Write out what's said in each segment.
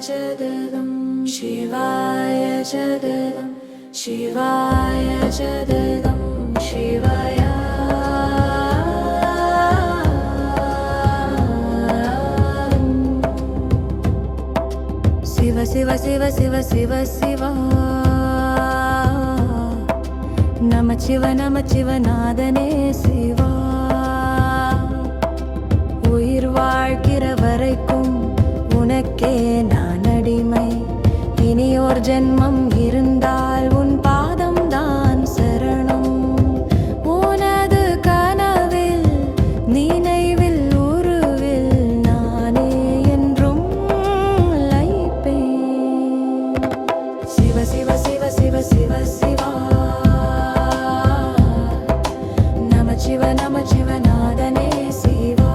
जगदं शिवाय जगदं शिवाय जगदं शिवाय शिव शिव शिव शिव शिव शिव नमः சிவநாதனே சிவா உயிர் வாழ்கிற வரைக்கும் உனக்கே நான் அடிமை இனியோர் ஜென்மம் இருந்தால் உன் பாதம் தான் சரணம் உனது கனவில் நினைவில் உருவில் நானே என்றும் லயிப்பேன் சிவ சிவ சிவ சிவ சிவ சிவா நம சிவநாதனே சிவா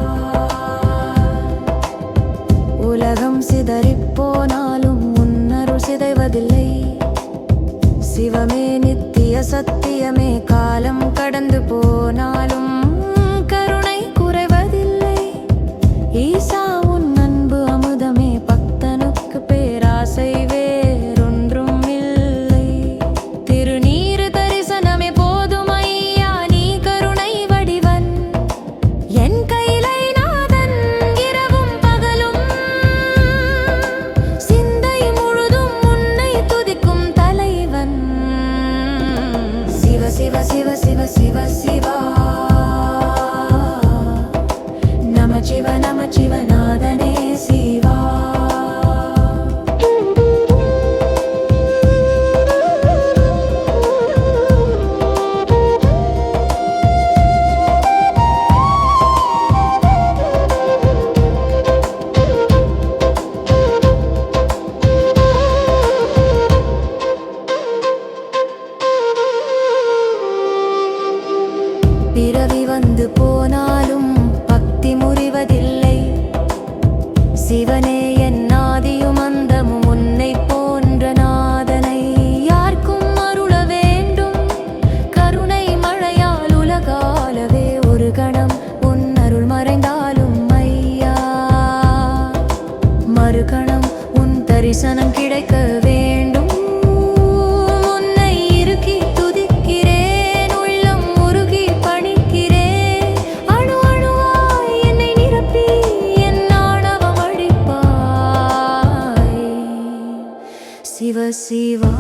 உலகம் சிதறிப்போனாலும் உன்னருள் சிதைவதில்லை சிவமே நித்திய சத்தியமே காலம் கடந்து போனாலும் கருணை குறைவதில்லை ஈசா உன் அன்பு அமுதமே பக்தனுக்கு பேராசை வேறொன்றும் இல்லை திருநீறு தரிசனமே போதும் ஐயா நீ கருணை வடிவன் என் கைலை நாதன் இரவும் பகலும் சிந்தை முழுதும் உன்னை துதிக்கும் தலைவன் சிவ சிவ சிவ சிவ சிவ சிவா நம சிவநாதனே சிவா பிறவி வந்து போனாலும் பக்தி முறிவதில்லை சிவனே என் ஆதியும் அந்தமும் உன்னை போன்ற நாதனை யாருக்கும் அருள வேண்டும் கருணை மழையால் உலகாலவே ஒரு கணம் உன் அருள் மறைந்தாலும் ஐயா மறுகணம் உன் தரிசனம் கிடைக்க வேண்டும் சிவ சிவா